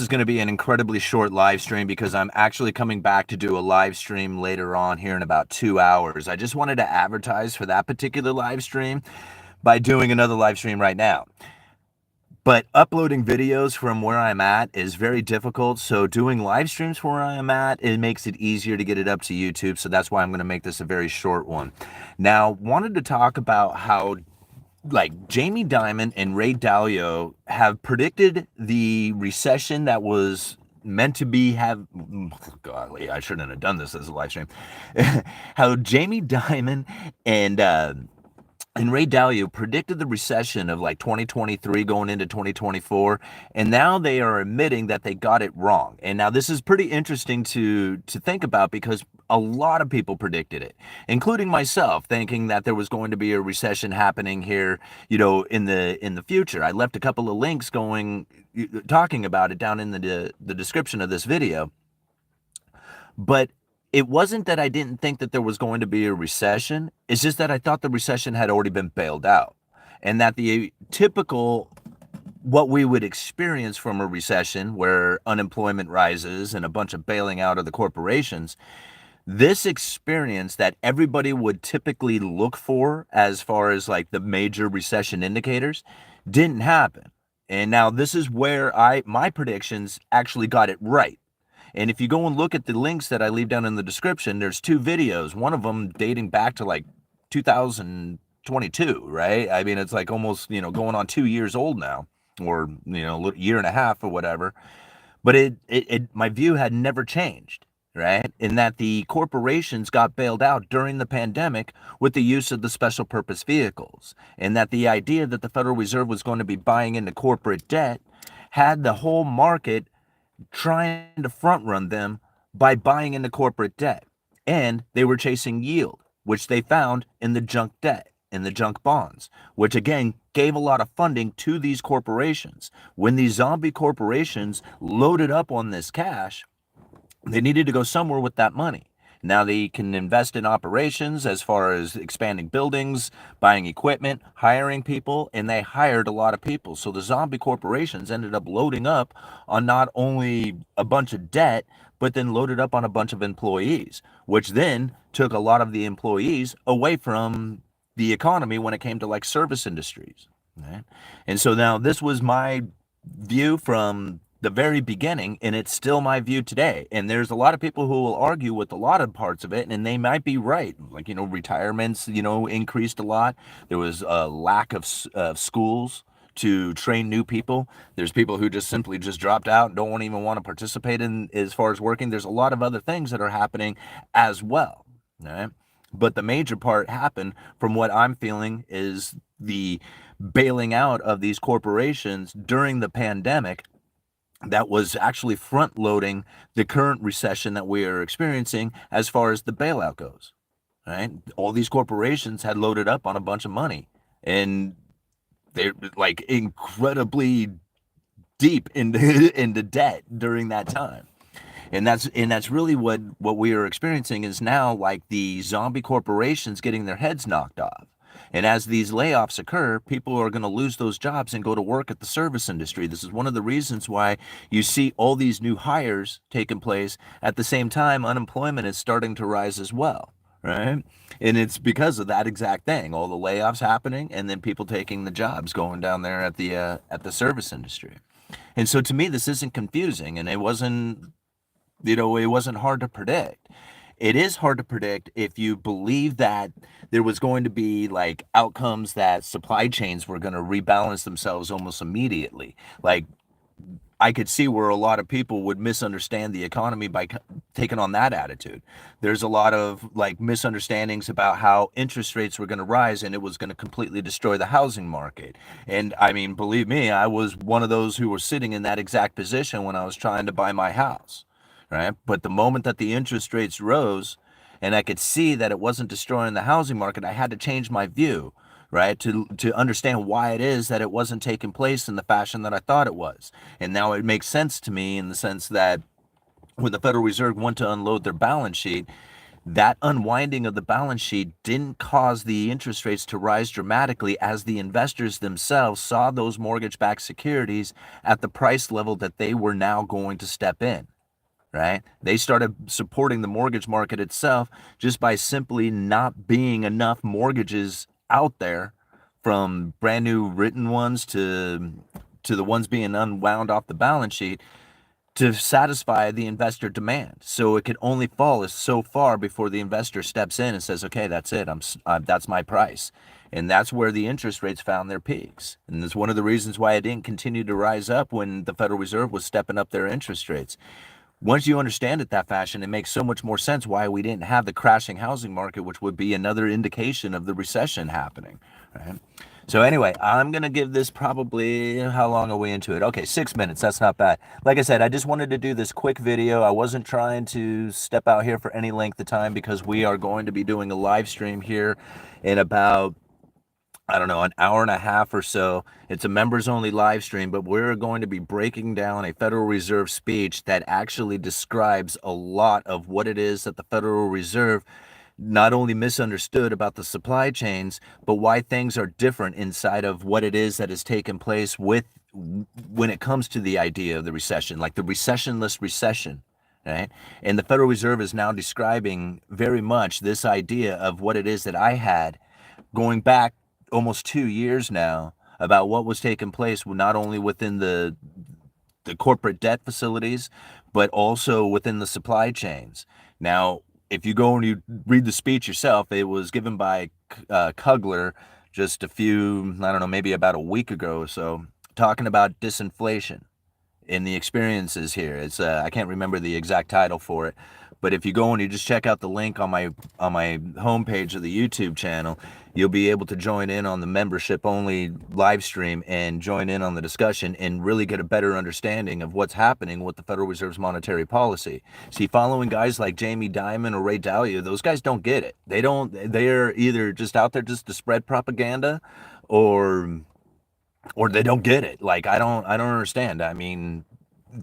is going to be an incredibly short live stream because I'm actually coming back to do a live stream later on here in about 2 hours. I just wanted to advertise for that particular live stream by doing another live stream right now. But uploading videos from where I'm at is very difficult. So doing live streams from where I'm at, it makes it easier to get it up to YouTube. So that's why I'm going to make this a very short one. Now, wanted to talk about how like Jamie Dimon and Ray Dalio have predicted the recession that was meant to be golly, I shouldn't have done this as a live stream. How Jamie Dimon and Ray Dalio predicted the recession of like 2023 going into 2024, and now they are admitting that they got it wrong. And now this is pretty interesting to think about because a lot of people predicted it, including myself, thinking that there was going to be a recession happening here, in the future. I left a couple of links talking about it down in the description of this video. But it wasn't that I didn't think that there was going to be a recession. It's just that I thought the recession had already been bailed out, and that the typical what we would experience from a recession where unemployment rises and a bunch of bailing out of the corporations, this experience that everybody would typically look for as far as like the major recession indicators didn't happen. And now this is where my predictions actually got it right. And if you go and look at the links that I leave down in the description, there's two videos, one of them dating back to like 2022, right? I mean, it's like almost, going on 2 years old now, or, year and a half or whatever. But my view had never changed, right? In that the corporations got bailed out during the pandemic with the use of the special purpose vehicles. And that the idea that the Federal Reserve was going to be buying into corporate debt had the whole market trying to front run them by buying into corporate debt. And they were chasing yield, which they found in the junk debt, in the junk bonds, which again gave a lot of funding to these corporations. When these zombie corporations loaded up on this cash, they needed to go somewhere with that money. Now they can invest in operations as far as expanding buildings, buying equipment, hiring people, and they hired a lot of people. So the zombie corporations ended up loading up on not only a bunch of debt, but then loaded up on a bunch of employees, which then took a lot of the employees away from the economy when it came to like service industries. Right? And so now this was my view from the very beginning, and it's still my view today. And there's a lot of people who will argue with a lot of parts of it, and they might be right. Like, retirements, increased a lot. There was a lack of schools to train new people. There's people who just simply just dropped out and don't even want to participate in as far as working. There's a lot of other things that are happening as well. Right? But the major part happened from what I'm feeling is the bailing out of these corporations during the pandemic that was actually front loading the current recession that we are experiencing as far as the bailout goes, right? All these corporations had loaded up on a bunch of money, and they're like incredibly deep into debt during that time. And that's really what we are experiencing is now like the zombie corporations getting their heads knocked off. And as these layoffs occur, people are going to lose those jobs and go to work at the service industry. This is one of the reasons why you see all these new hires taking place. At the same time, unemployment is starting to rise as well, right? And it's because of that exact thing, all the layoffs happening and then people taking the jobs going down there at the service industry. And so to me, this isn't confusing, and it wasn't hard to predict. It is hard to predict if you believe that there was going to be like outcomes that supply chains were going to rebalance themselves almost immediately. Like I could see where a lot of people would misunderstand the economy by taking on that attitude. There's a lot of like misunderstandings about how interest rates were going to rise and it was going to completely destroy the housing market. And I mean, believe me, I was one of those who were sitting in that exact position when I was trying to buy my house. Right? But the moment that the interest rates rose and I could see that it wasn't destroying the housing market, I had to change my view, right? To understand why it is that it wasn't taking place in the fashion that I thought it was. And now it makes sense to me in the sense that when the Federal Reserve went to unload their balance sheet, That unwinding of the balance sheet didn't cause the interest rates to rise dramatically, as the investors themselves saw those mortgage-backed securities at the price level that they were now going to step in, right? They started supporting the mortgage market itself just by simply not being enough mortgages out there, from brand new written ones to the ones being unwound off the balance sheet, to satisfy the investor demand. So it could only fall so far before the investor steps in and says, okay, that's it. That's my price. And that's where the interest rates found their peaks. And that's one of the reasons why it didn't continue to rise up when the Federal Reserve was stepping up their interest rates. Once you understand it that fashion, it makes so much more sense why we didn't have the crashing housing market, which would be another indication of the recession happening, right? So anyway, I'm going to give this probably, how long are we into it? Okay, 6 minutes. That's not bad. Like I said, I just wanted to do this quick video. I wasn't trying to step out here for any length of time, because we are going to be doing a live stream here in about, I don't know, an hour and a half or so. It's a members only live stream, but we're going to be breaking down a Federal Reserve speech that actually describes a lot of what it is that the Federal Reserve not only misunderstood about the supply chains, but why things are different inside of what it is that has taken place with, when it comes to the idea of the recession, like the recessionless recession, right? And the Federal Reserve is now describing very much this idea of what it is that I had going back almost 2 years now, about what was taking place not only within the corporate debt facilities, but also within the supply chains. Now, if you go and you read the speech yourself, it was given by Kugler just a few, I don't know, maybe about a week ago or so, talking about disinflation in the experiences here. It's I can't remember the exact title for it, but if you go and you just check out the link on my homepage of the YouTube channel, you'll be able to join in on the membership only live stream and join in on the discussion and really get a better understanding of what's happening with the Federal Reserve's monetary policy. See, following guys like Jamie Dimon or Ray Dalio, those guys don't get it. They're either just out there just to spread propaganda, or they don't get it. Like, I don't understand. I mean,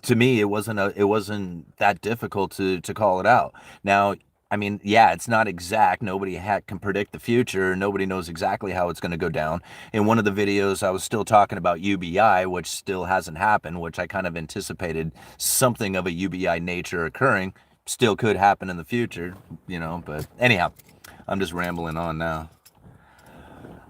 to me, it wasn't that difficult to call it out. Now, I mean, yeah, it's not exact. Nobody can predict the future. Nobody knows exactly how it's going to go down. In one of the videos, I was still talking about UBI, which still hasn't happened, which I kind of anticipated something of a UBI nature occurring. Still could happen in the future, but anyhow, I'm just rambling on now.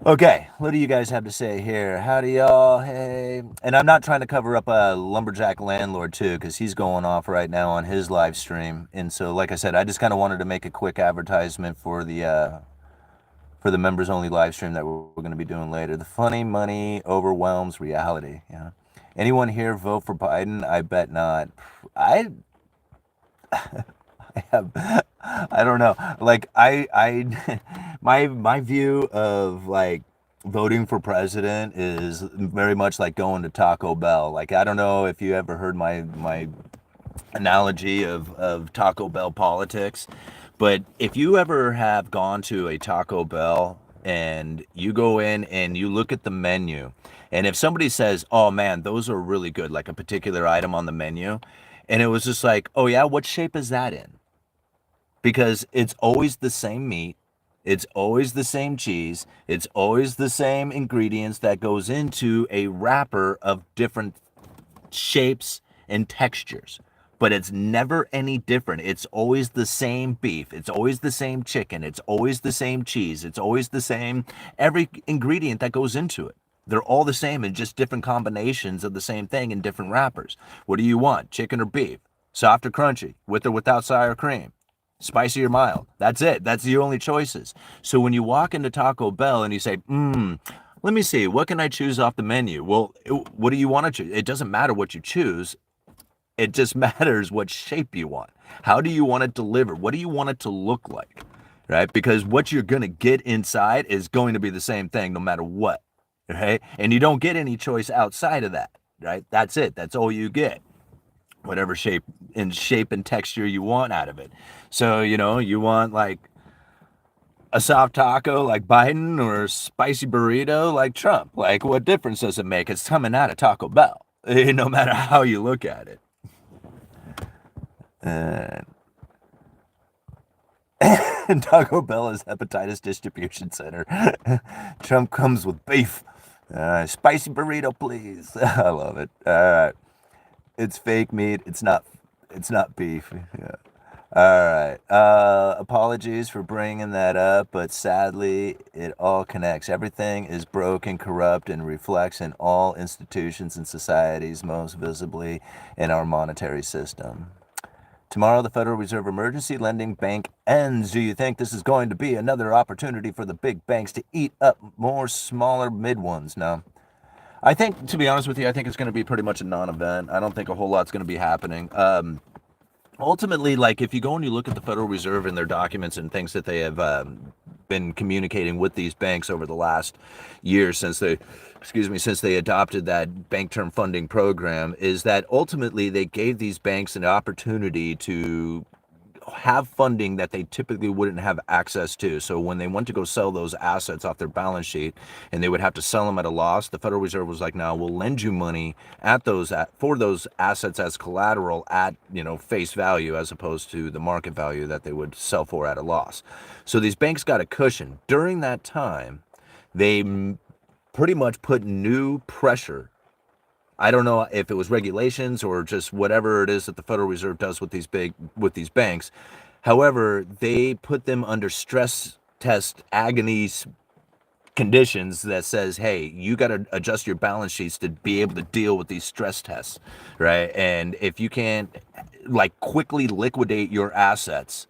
Okay, what do you guys have to say here? Howdy, y'all. Hey. And I'm not trying to cover up a lumberjack landlord, too, because he's going off right now on his live stream. And so, like I said, I just kind of wanted to make a quick advertisement for the members only live stream that we're going to be doing later. The funny money overwhelms reality. Yeah. Anyone here vote for Biden? I bet not. I have, I don't know. Like, my view of, like, voting for president is very much like going to Taco Bell. Like, I don't know if you ever heard my analogy of Taco Bell politics, but if you ever have gone to a Taco Bell and you go in and you look at the menu, and if somebody says, oh man, those are really good, like a particular item on the menu, and it was just like, oh yeah, what shape is that in? Because it's always the same meat, it's always the same cheese, it's always the same ingredients that goes into a wrapper of different shapes and textures. But it's never any different. It's always the same beef, it's always the same chicken, it's always the same cheese, it's always the same every ingredient that goes into it. They're all the same in just different combinations of the same thing in different wrappers. What do you want? Chicken or beef? Soft or crunchy? With or without sour cream? Spicy or mild? That's it. That's the only choices. So when you walk into Taco Bell and you say, let me see, what can I choose off the menu? Well, what do you want to choose? It doesn't matter what you choose. It just matters what shape you want. How do you want it delivered? What do you want it to look like? Right? Because what you're going to get inside is going to be the same thing no matter what. Right? And you don't get any choice outside of that. Right? That's it. That's all you get. Whatever shape and texture you want out of it. So, you want like a soft taco like Biden or a spicy burrito like Trump. Like, what difference does it make? It's coming out of Taco Bell, no matter how you look at it. Taco Bell is hepatitis distribution center. Trump comes with beef. Spicy burrito, please. I love it. All right. It's fake meat. It's not. It's not beef. Yeah. All right. Apologies for bringing that up, but sadly, it all connects. Everything is broken, corrupt, and reflects in all institutions and societies, most visibly in our monetary system. Tomorrow, the Federal Reserve Emergency Lending Bank ends. Do you think this is going to be another opportunity for the big banks to eat up more smaller mid ones? No. I think, to be honest with you, I think it's going to be pretty much a non-event. I don't think a whole lot's going to be happening. Ultimately, like if you go and you look at the Federal Reserve and their documents and things that they have been communicating with these banks over the last year since they adopted that bank term funding program, is that ultimately they gave these banks an opportunity to have funding that they typically wouldn't have access to. So when they went to go sell those assets off their balance sheet and they would have to sell them at a loss, the Federal Reserve was like, no, we'll lend you money for those assets as collateral at, face value, as opposed to the market value that they would sell for at a loss. So these banks got a cushion. During that time, they pretty much put new pressure. I don't know if it was regulations or just whatever it is that the Federal Reserve does with these banks. However, they put them under stress test agony conditions that says, hey, you got to adjust your balance sheets to be able to deal with these stress tests, right? And if you can't quickly liquidate your assets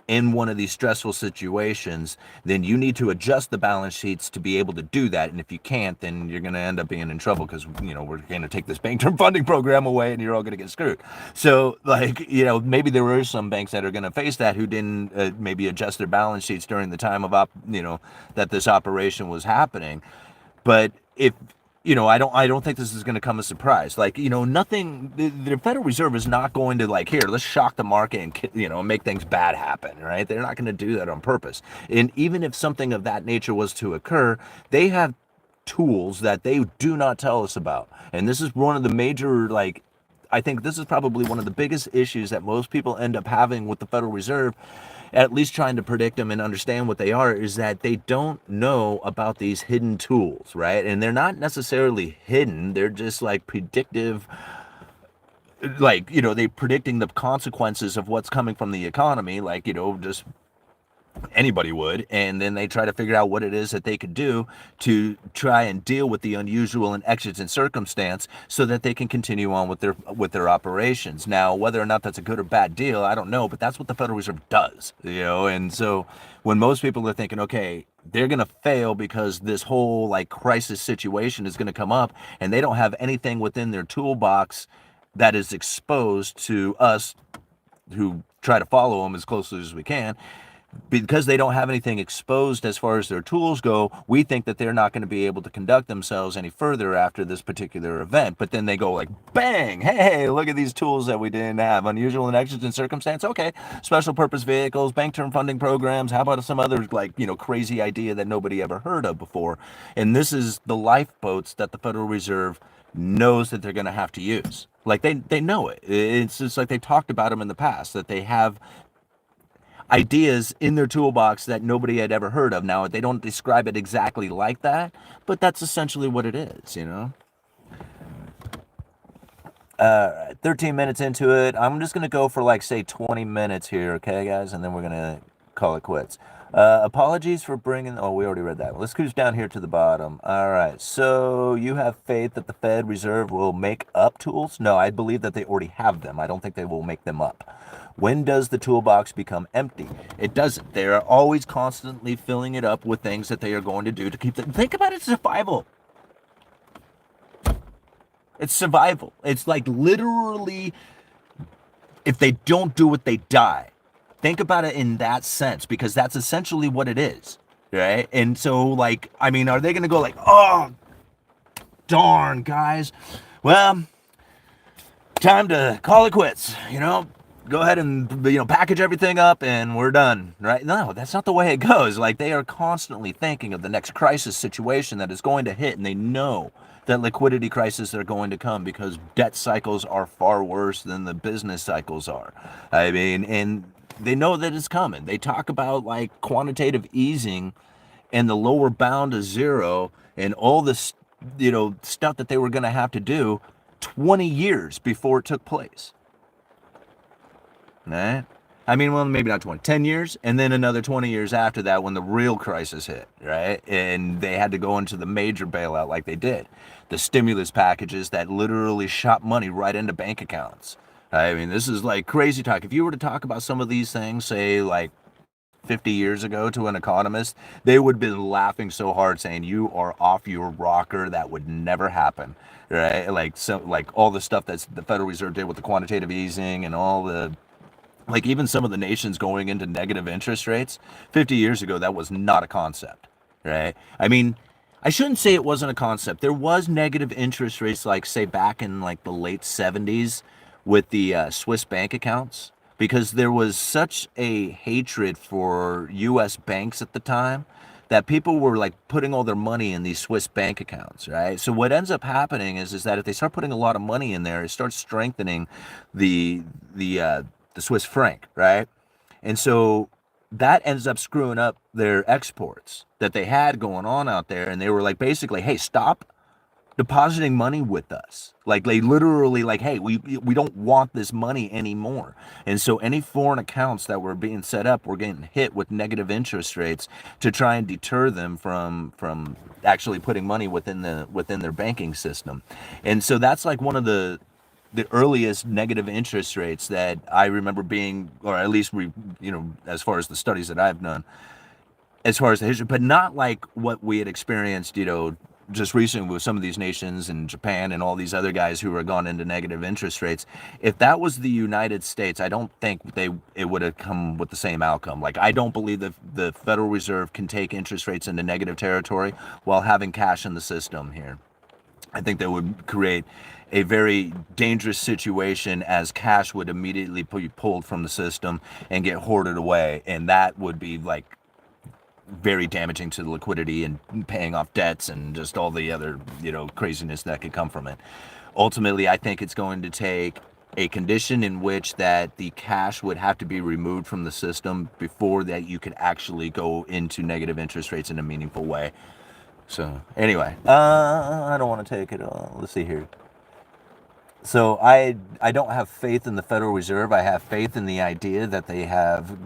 in one of these stressful situations, then you need to adjust the balance sheets to be able to do that. And if you can't, then you're going to end up being in trouble because, we're going to take this bank term funding program away and you're all going to get screwed. So, maybe there were some banks that are going to face that who didn't maybe adjust their balance sheets during the time of, that this operation was happening. But if I don't think this is going to come as a surprise. Nothing. The Federal Reserve is not going to here, let's shock the market and make things bad happen, right? They're not going to do that on purpose. And even if something of that nature was to occur, they have tools that they do not tell us about. And this is one of the major I think this is probably one of the biggest issues that most people end up having with the Federal Reserve, at least trying to predict them and understand what they are, is that they don't know about these hidden tools, right? And they're not necessarily hidden. They're just predictive, they're predicting the consequences of what's coming from the economy, just anybody would, and then they try to figure out what it is that they could do to try and deal with the unusual and exigent circumstance so that they can continue on with their operations. Now, whether or not that's a good or bad deal, I don't know, but that's what the Federal Reserve does, and so when most people are thinking, okay, they're going to fail because this whole crisis situation is going to come up and they don't have anything within their toolbox that is exposed to us who try to follow them as closely as we can. Because they don't have anything exposed as far as their tools go, we think that they're not going to be able to conduct themselves any further after this particular event. But then they go bang, hey, look at these tools that we didn't have. Unusual and exigent circumstance. Okay, special purpose vehicles, bank term funding programs. How about some other crazy idea that nobody ever heard of before? And this is the lifeboats that the Federal Reserve knows that they're going to have to use. They know it. It's just they talked about them in the past, that they have ideas in their toolbox that nobody had ever heard of. Now, they don't describe it exactly like that, but that's essentially what it is, 13 minutes into it. I'm just going to go for say 20 minutes here, okay, guys? And then we're going to call it quits. Apologies for bringing... Oh, we already read that. Let's cruise down here to the bottom. All right. So you have faith that the Fed Reserve will make up tools? No, I believe that they already have them. I don't think they will make them up. When does the toolbox become empty? It doesn't. They are always constantly filling it up with things that they are going to do to keep them. Think about it, survival. It's survival. It's literally, if they don't do it, they die. Think about it in that sense, because that's essentially what it is, right? And so, are they going to go oh, darn, guys. Well, time to call it quits, Go ahead and package everything up and we're done, right? No, that's not the way it goes. They are constantly thinking of the next crisis situation that is going to hit, and they know that liquidity crises are going to come because debt cycles are far worse than the business cycles are. I mean, and They know that it's coming. They talk about like quantitative easing and the lower bound of zero and all this, stuff that they were going to have to do 20 years before it took place. Right? I mean, well, maybe not 20, 10 years, and then another 20 years after that when the real crisis hit, right? And they had to go into the major bailout like they did. The stimulus packages that literally shot money right into bank accounts. I mean, this is like crazy talk. If you were to talk about some of these things, say like 50 years ago to an economist, they would have been laughing so hard saying, you are off your rocker. That would never happen, right? Like all the stuff that the Federal Reserve did with the quantitative easing and all the, like even some of the nations going into negative interest rates 50 years ago, that was not a concept, right? I mean, I shouldn't say it wasn't a concept. There was negative interest rates, like say back in like the late 70s with the Swiss bank accounts, because there was such a hatred for U.S. banks at the time that people were like putting all their money in these Swiss bank accounts, right? So what ends up happening is that if they start putting a lot of money in there, it starts strengthening the the the Swiss franc, right? And so that ends up screwing up their exports that they had going on out there. And they were like, basically, hey, stop depositing money with us. Like they literally like, hey, we don't want this money anymore. And so any foreign accounts that were being set up were getting hit with negative interest rates to try and deter them from actually putting money within their banking system. And so that's like one of the earliest negative interest rates that I remember being, or at least as far as the studies that I've done, as far as the history, but not like what we had experienced, just recently with some of these nations and Japan and all these other guys who were gone into negative interest rates. If that was the United States, I don't think it would have come with the same outcome. Like, I don't believe that the Federal Reserve can take interest rates into negative territory while having cash in the system here. I think that would create a very dangerous situation, as cash would immediately be pulled from the system and get hoarded away. And that would be like very damaging to the liquidity and paying off debts and just all the other, craziness that could come from it. Ultimately, I think it's going to take a condition in which that the cash would have to be removed from the system before that you could actually go into negative interest rates in a meaningful way. So anyway, I don't want to take it. Let's see here. So I don't have faith in the Federal Reserve. I have faith in the idea that they have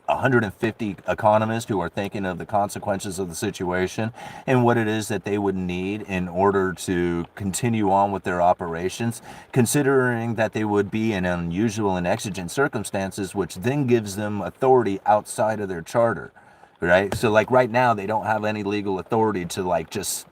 150 economists who are thinking of the consequences of the situation and what it is that they would need in order to continue on with their operations, considering that they would be in unusual and exigent circumstances, which then gives them authority outside of their charter, right? So like right now, they don't have any legal authority to like just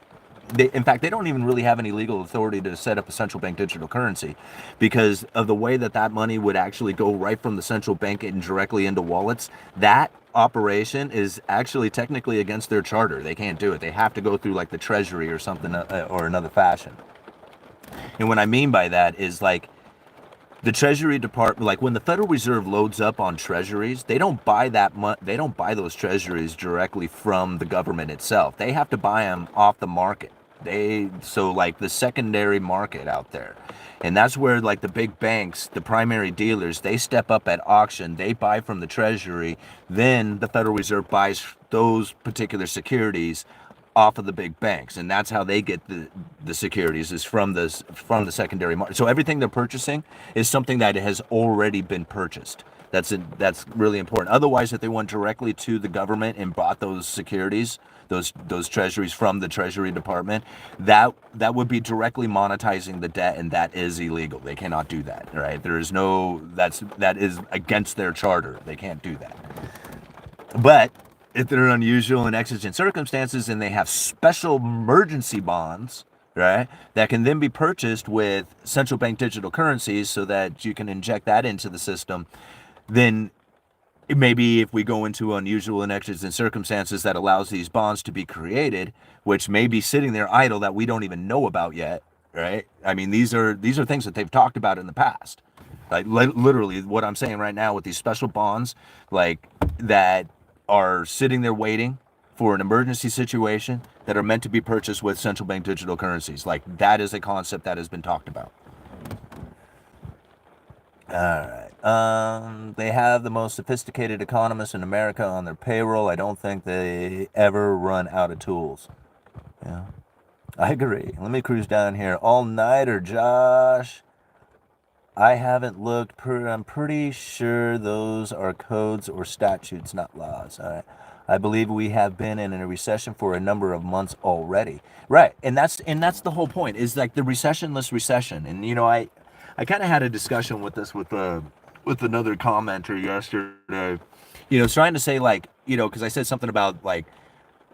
in fact, they don't even really have any legal authority to set up a central bank digital currency because of the way that money would actually go right from the central bank and directly into wallets. That operation is actually technically against their charter. They can't do it. They have to go through like the Treasury or something or another fashion. And what I mean by that is like the Treasury Department, like when the Federal Reserve loads up on treasuries, they don't buy they don't buy those treasuries directly from the government itself. They have to buy them off the market. So like the secondary market out there. And that's where like the big banks, the primary dealers, they step up at auction, they buy from the Treasury, then the Federal Reserve buys those particular securities off of the big banks, and that's how they get the securities, is from the secondary market. So everything they're purchasing is something that has already been purchased. That's really important. Otherwise, if they went directly to the government and bought those securities, those treasuries from the Treasury Department, that would be directly monetizing the debt, and that is illegal. They cannot do that, right? There is that is against their charter. They can't do that. But if they're in unusual and exigent circumstances and they have special emergency bonds, right, that can then be purchased with central bank digital currencies so that you can inject that into the system, then maybe if we go into unusual and exigent circumstances that allows these bonds to be created, which may be sitting there idle that we don't even know about yet, right? I mean, these are things that they've talked about in the past. Like literally what I'm saying right now with these special bonds, like that are sitting there waiting for an emergency situation that are meant to be purchased with central bank digital currencies. Like that is a concept that has been talked about. All right. They have the most sophisticated economists in America on their payroll. I don't think they ever run out of tools. Yeah, I agree. Let me cruise down here. All-nighter, Josh. I haven't looked. I'm pretty sure those are codes or statutes, not laws. All right. I believe we have been in a recession for a number of months already. Right, and that's the whole point. Is like the recessionless recession. And I kind of had a discussion with this with another commenter yesterday. Trying to say like because I said something about like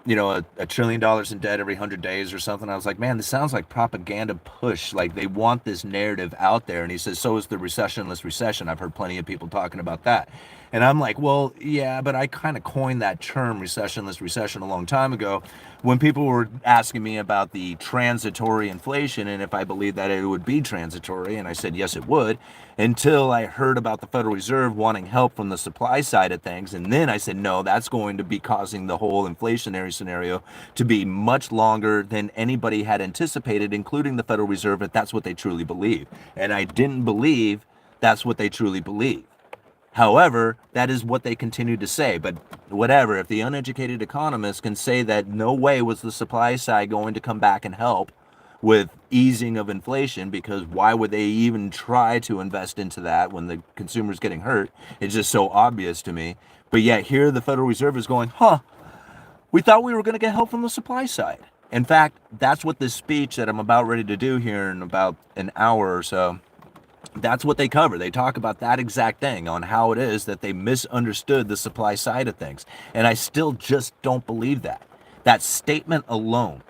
$1 trillion in debt every 100 days or something. I was like, man, this sounds like propaganda push. Like they want this narrative out there. And he says, so is the recessionless recession. I've heard plenty of people talking about that. And I'm like, well, yeah, but I kind of coined that term recessionless recession a long time ago when people were asking me about the transitory inflation and if I believed that it would be transitory. And I said, yes, it would, until I heard about the Federal Reserve wanting help from the supply side of things. And then I said, no, that's going to be causing the whole inflationary scenario to be much longer than anybody had anticipated, including the Federal Reserve, if that's what they truly believe. And I didn't believe that's what they truly believe. However, that is what they continue to say. But whatever, if the uneducated economists can say that no way was the supply side going to come back and help with easing of inflation, because why would they even try to invest into that when the consumer's getting hurt? It's just so obvious to me. But yet here the Federal Reserve is going, we thought we were going to get help from the supply side. In fact, that's what this speech that I'm about ready to do here in about an hour or so, that's what they cover. They talk about that exact thing on how it is that they misunderstood the supply side of things. And I still just don't believe that. That statement alone,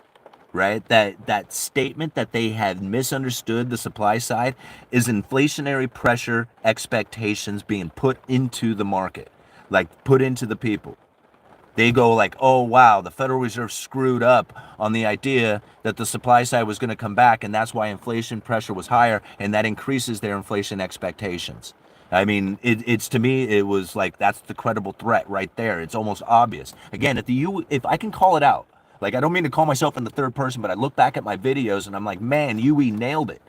right? That statement that they had misunderstood the supply side is inflationary pressure expectations being put into the market, like put into the people. They go like, oh, wow, the Federal Reserve screwed up on the idea that the supply side was going to come back, and that's why inflation pressure was higher, and that increases their inflation expectations. I mean, it's to me, it was like, that's the credible threat right there. It's almost obvious. Again, if I can call it out, like, I don't mean to call myself in the third person, but I look back at my videos and I'm like, man, UE nailed it.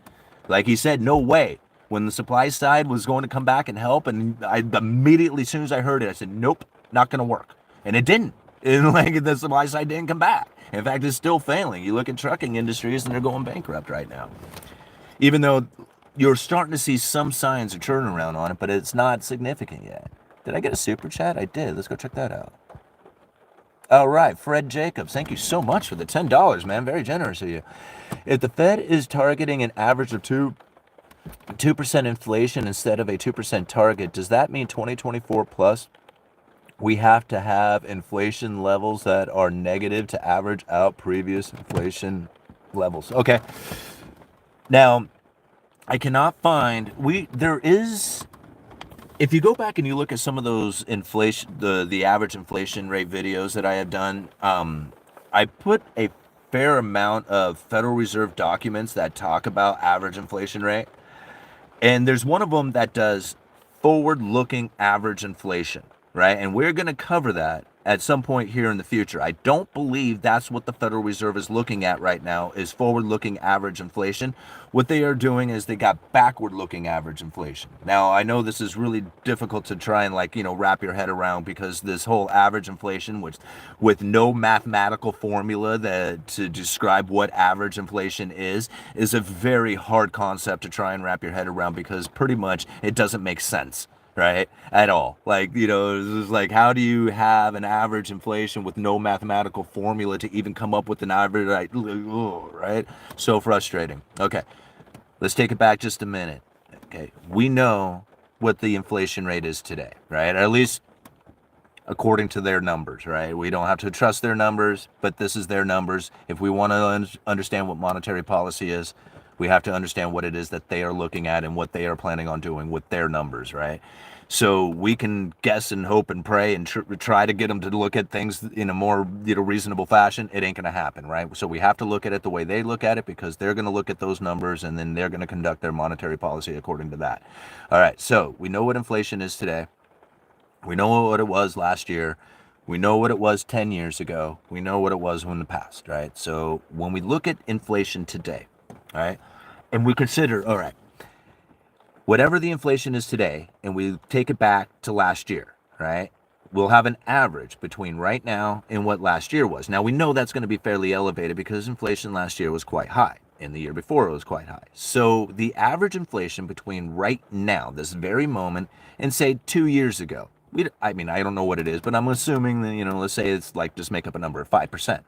Like he said, no way. When the supply side was going to come back and help, and I immediately, as soon as I heard it, I said, nope, not going to work. And it didn't. And like the supply side didn't come back. In fact, it's still failing. You look at trucking industries and they're going bankrupt right now. Even though you're starting to see some signs of turnaround on it, but it's not significant yet. Did I get a super chat? I did. Let's go check that out. All right, Fred Jacobs, thank you so much for the $10, man. Very generous of you. If the Fed is targeting an average of 2% inflation instead of a 2% target, does that mean 2024 plus we have to have inflation levels that are negative to average out previous inflation levels? Okay. Now, I cannot find, there is, if you go back and you look at some of those inflation, the average inflation rate videos that I have done, I put a fair amount of Federal Reserve documents that talk about average inflation rate. And there's one of them that does forward-looking average inflation, right? And we're going to cover that at some point here in the future. I don't believe that's what the Federal Reserve is looking at right now, is forward-looking average inflation. What they are doing is they got backward-looking average inflation. Now, I know this is really difficult to try and wrap your head around, because this whole average inflation, which with no mathematical formula to describe what average inflation is a very hard concept to try and wrap your head around, because pretty much it doesn't make sense. Right? At all. It's just like, how do you have an average inflation with no mathematical formula to even come up with an average, right? So frustrating. Okay, let's take it back just a minute. Okay, we know what the inflation rate is today, right? Or at least according to their numbers, right? We don't have to trust their numbers, but this is their numbers. If we want to understand what monetary policy is, we have to understand what it is that they are looking at and what they are planning on doing with their numbers, right? So we can guess and hope and pray and try to get them to look at things in a more reasonable fashion. It ain't going to happen, right? So we have to look at it the way they look at it, because they're going to look at those numbers and then they're going to conduct their monetary policy according to that. All right, so we know what inflation is today. We know what it was last year. We know what it was 10 years ago. We know what it was in the past, right? So when we look at inflation today, all right, and we consider, all right, whatever the inflation is today, and we take it back to last year, right? We'll have an average between right now and what last year was. Now, we know that's going to be fairly elevated because inflation last year was quite high, and the year before it was quite high. So the average inflation between right now, this very moment, and say 2 years ago, I mean, I don't know what it is, but I'm assuming that, let's say it's like, just make up a number, 5%,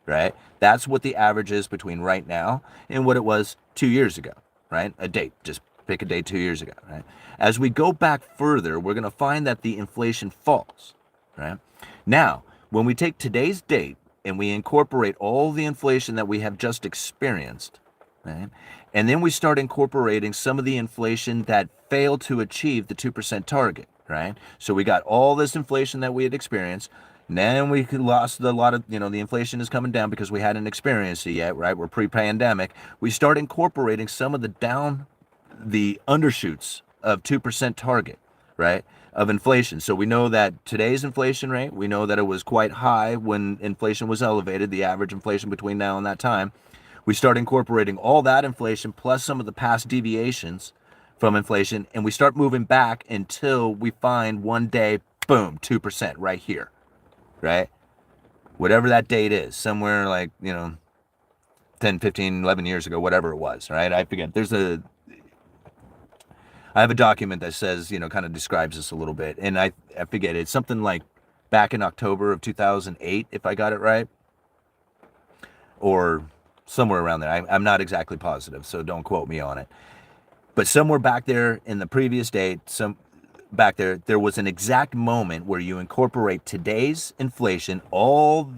right? That's what the average is between right now and what it was 2 years ago, right? A date, just pick a date 2 years ago, right? As we go back further, we're going to find that the inflation falls, right? Now, when we take today's date and we incorporate all the inflation that we have just experienced, right? And then we start incorporating some of the inflation that failed to achieve the 2% target, right? So we got all this inflation that we had experienced. And then we lost a lot of, the inflation is coming down because we hadn't experienced it yet, right? We're pre-pandemic. We start incorporating some of the undershoots of 2% target, right, of inflation. So we know that today's inflation rate, we know that it was quite high when inflation was elevated, the average inflation between now and that time. We start incorporating all that inflation plus some of the past deviations from inflation, and we start moving back until we find one day, boom, 2% right here, right? Whatever that date is, somewhere like, 10, 15, 11 years ago, whatever it was, right? I forget. I have a document that says, kind of describes this a little bit, and I forget, it's something like back in October of 2008, if I got it right, or somewhere around there. I'm not exactly positive, so don't quote me on it. But somewhere back there in the previous date, there was an exact moment where you incorporate today's inflation, all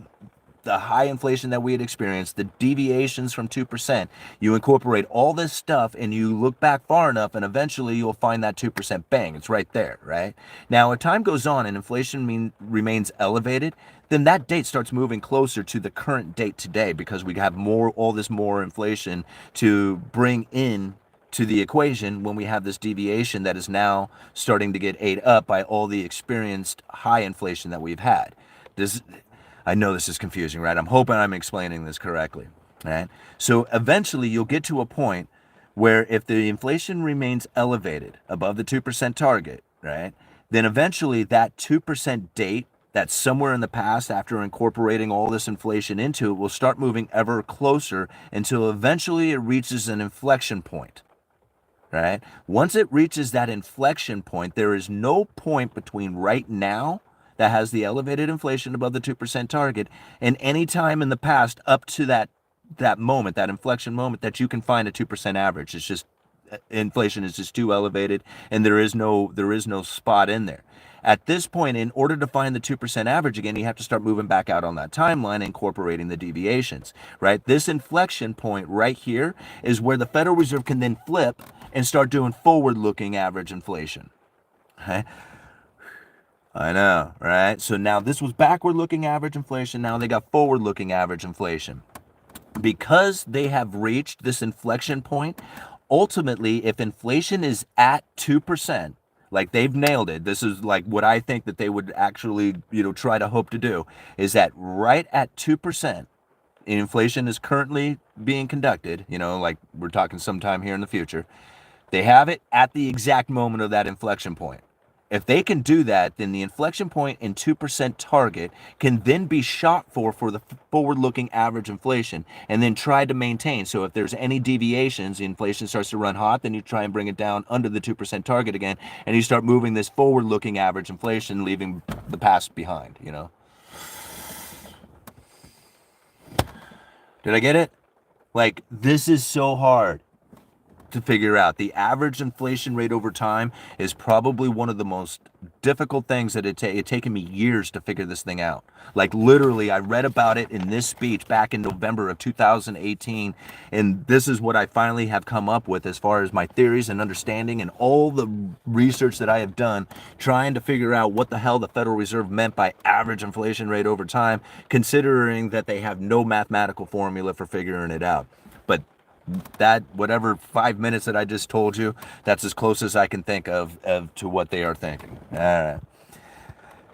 the high inflation that we had experienced, the deviations from 2%, you incorporate all this stuff and you look back far enough and eventually you'll find that 2% bang. It's right there, right? Now, as time goes on and inflation remains elevated, then that date starts moving closer to the current date today because we have all this more inflation to bring in to the equation when we have this deviation that is now starting to get ate up by all the experienced high inflation that we've had. I know this is confusing, right? I'm hoping I'm explaining this correctly, right? So eventually you'll get to a point where if the inflation remains elevated above the 2% target, right, then eventually that 2% date that's somewhere in the past after incorporating all this inflation into it will start moving ever closer until eventually it reaches an inflection point, right? Once it reaches that inflection point, there is no point between right now that has the elevated inflation above the 2% target and any time in the past up to that moment, that inflection moment, that you can find a 2% average. It's just inflation is just too elevated and there is no spot in there. At this point, in order to find the 2% average again, you have to start moving back out on that timeline, incorporating the deviations, right? This inflection point right here is where the Federal Reserve can then flip and start doing forward-looking average inflation, okay? I know, right? So now this was backward-looking average inflation. Now they got forward-looking average inflation. Because they have reached this inflection point, ultimately, if inflation is at 2%, like they've nailed it, this is like what I think that they would actually, try to hope to do, is that right at 2%, inflation is currently being conducted, like we're talking sometime here in the future, they have it at the exact moment of that inflection point. If they can do that, then the inflection point and 2% target can then be shot for the forward-looking average inflation and then try to maintain. So if there's any deviations, the inflation starts to run hot, then you try and bring it down under the 2% target again, and you start moving this forward-looking average inflation, leaving the past behind, Did I get it? Like, this is so hard to figure out. The average inflation rate over time is probably one of the most difficult things that it's taken me years to figure this thing out. Like literally, I read about it in this speech back in November of 2018, and this is what I finally have come up with as far as my theories and understanding and all the research that I have done trying to figure out what the hell the Federal Reserve meant by average inflation rate over time, considering that they have no mathematical formula for figuring it out. But that whatever 5 minutes that I just told you, that's as close as I can think of to what they are thinking. All right.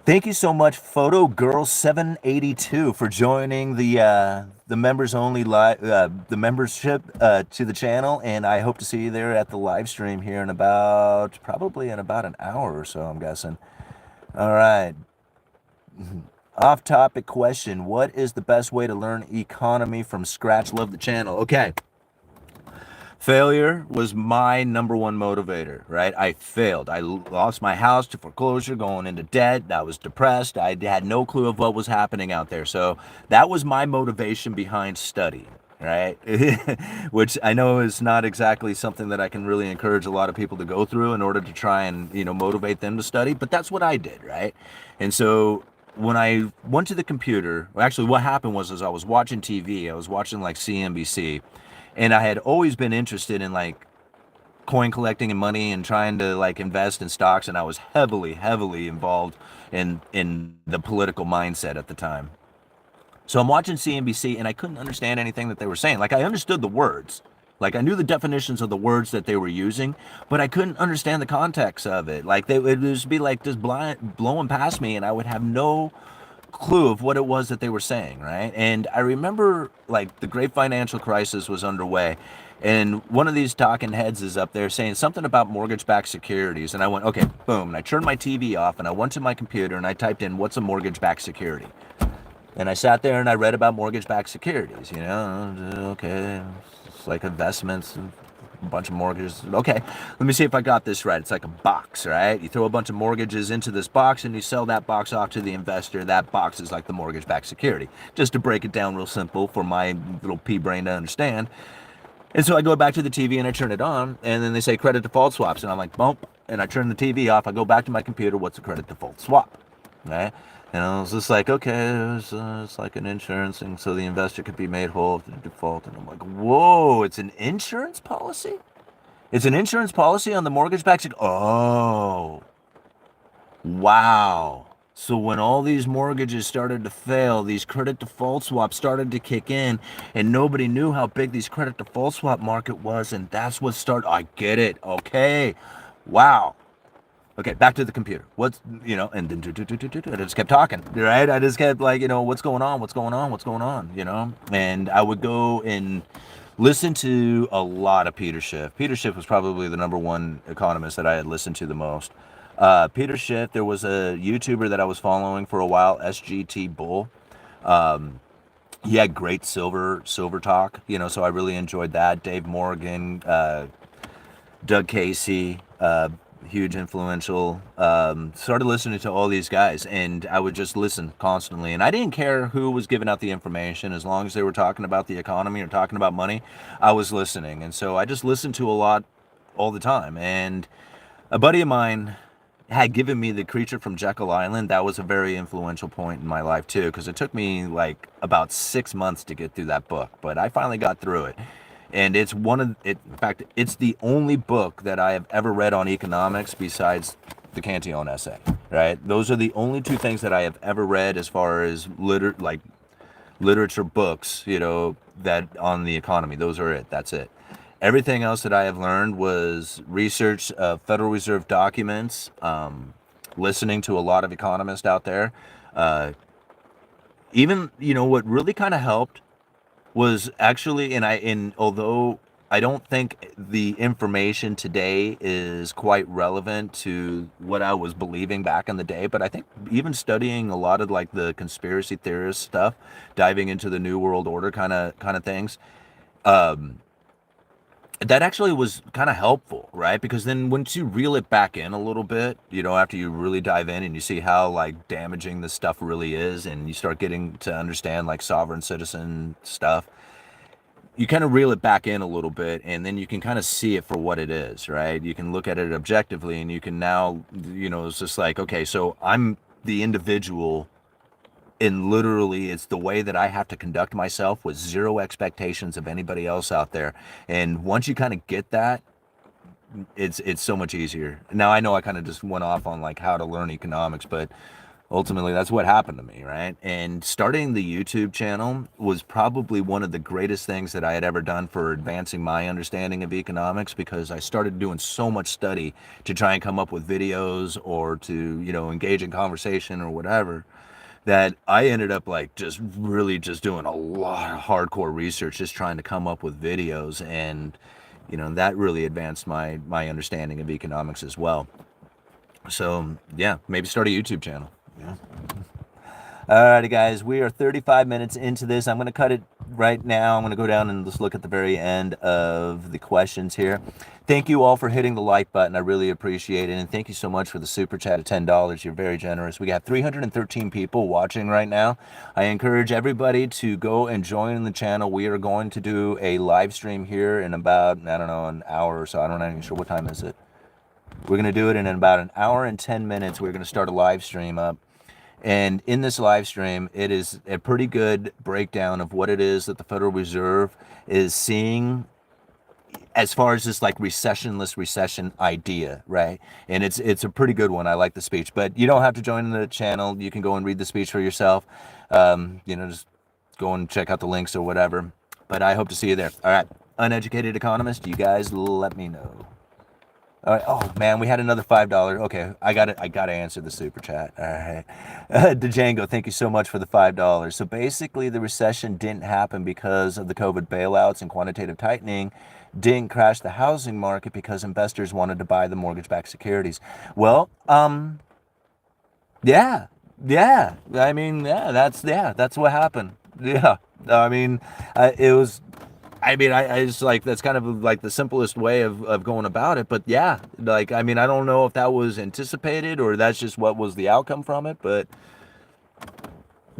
Thank you so much, Photo Girl 782, for joining the the members only the membership to the channel, and I hope to see you there at the live stream here in probably in about an hour or so, I'm guessing. All right. Off-topic question: what is the best way to learn economy from scratch? Love the channel. Okay. Failure was my number one motivator, right? I failed. I lost my house to foreclosure, going into debt. I was depressed. I had no clue of what was happening out there. So that was my motivation behind studying, right? Which I know is not exactly something that I can really encourage a lot of people to go through in order to try and, motivate them to study. But that's what I did, right? And so when I went to the computer, well, actually what happened was I was watching TV. I was watching like CNBC. And I had always been interested in like coin collecting and money and trying to like invest in stocks, and I was heavily involved in the political mindset at the time. So I'm watching CNBC and I couldn't understand anything that they were saying. Like I understood the words. Like I knew the definitions of the words that they were using, but I couldn't understand the context of it. Like it would just be like just blowing past me, and I would have no clue of what it was that they were saying, right? And I remember like the great financial crisis was underway, and one of these talking heads is up there saying something about mortgage-backed securities, and I went, okay, boom, and I turned my TV off and I went to my computer and I typed in what's a mortgage-backed security. And I sat there and I read about mortgage-backed securities, okay, it's like investments, a bunch of mortgages. Okay, let me see if I got this right. It's like a box, right? You throw a bunch of mortgages into this box and you sell that box off to the investor. That box is like the mortgage-backed security. Just to break it down real simple for my little pea brain to understand. And so I go back to the TV and I turn it on, and then they say credit default swaps, and I'm like, bump, and I turn the TV off. I go back to my computer. What's a credit default swap, right? And I was just like, okay, it's like an insurance thing, so the investor could be made whole if they default. And I'm like, whoa, it's an insurance policy? It's an insurance policy on the mortgage-backed security? Oh, wow. So when all these mortgages started to fail, these credit default swaps started to kick in, and nobody knew how big these credit default swap market was, and that's what started. I get it. Okay. Wow. Okay, back to the computer. What's, and then I just kept talking, right? I just kept like, what's going on? What's going on? What's going on? And I would go and listen to a lot of Peter Schiff. Peter Schiff was probably the number one economist that I had listened to the most. Peter Schiff, there was a YouTuber that I was following for a while, SGT Bull. He had great silver talk, so I really enjoyed that. Dave Morgan, Doug Casey, huge influential. Started listening to all these guys, and I would just listen constantly. And I didn't care who was giving out the information, as long as they were talking about the economy or talking about money, I was listening. And so I just listened to a lot all the time. And a buddy of mine had given me The Creature from Jekyll Island. That was a very influential point in my life too, because it took me like about 6 months to get through that book, but I finally got through it. And it's in fact, it's the only book that I have ever read on economics besides the Cantillon essay, right? Those are the only two things that I have ever read as far as literature books, that on the economy. Those are it. That's it. Everything else that I have learned was research of Federal Reserve documents, listening to a lot of economists out there. Even, what really kind of helped was actually, although I don't think the information today is quite relevant to what I was believing back in the day, but I think even studying a lot of like the conspiracy theorist stuff, diving into the New World Order kind of things, that actually was kind of helpful, right? Because then once you reel it back in a little bit, after you really dive in and you see how like damaging this stuff really is, and you start getting to understand like sovereign citizen stuff, you kind of reel it back in a little bit, and then you can kind of see it for what it is, right? You can look at it objectively, and you can now, it's just like, okay, so I'm the individual, and literally it's the way that I have to conduct myself with zero expectations of anybody else out there. And once you kind of get that, it's so much easier. Now I know I kind of just went off on like how to learn economics, but ultimately that's what happened to me, right? And starting the YouTube channel was probably one of the greatest things that I had ever done for advancing my understanding of economics, because I started doing so much study to try and come up with videos or to, engage in conversation or whatever, that I ended up like just really just doing a lot of hardcore research, just trying to come up with videos, and that really advanced my understanding of economics as well. So yeah, maybe start a YouTube channel. Yeah. Alrighty, guys, we are 35 minutes into this. I'm going to cut it right now. I'm going to go down and just look at the very end of the questions here. Thank you all for hitting the like button. I really appreciate it. And thank you so much for the super chat of $10. You're very generous. We got 313 people watching right now. I encourage everybody to go and join the channel. We are going to do a live stream here in about, I don't know, an hour or so. I'm not even sure what time is it. We're going to do it in about an hour and 10 minutes. We're going to start a live stream up. And in this live stream, it is a pretty good breakdown of what it is that the Federal Reserve is seeing as far as this like recessionless recession idea, right? And it's a pretty good one. I like the speech, but you don't have to join the channel. You can go and read the speech for yourself. Just go and check out the links or whatever. But I hope to see you there. All right, Uneducated Economist, you guys let me know. All right. Oh man, we had another $5. Okay, I got it. I got to answer the super chat. All right, Django, thank you so much for the $5. So basically, the recession didn't happen because of the COVID bailouts and quantitative tightening. Didn't crash the housing market because investors wanted to buy the mortgage-backed securities. Well, yeah, yeah. I mean, that's what happened. Yeah, I mean, it was. I just like that's kind of like the simplest way of going about it. But yeah, like I mean, I don't know if that was anticipated or that's just what was the outcome from it, but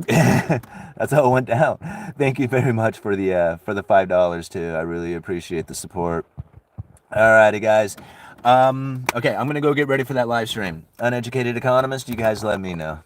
that's how it went down. Thank you very much for the $5 too. I really appreciate the support. Alrighty, guys. Okay, I'm gonna go get ready for that live stream. Uneducated Economist, you guys let me know.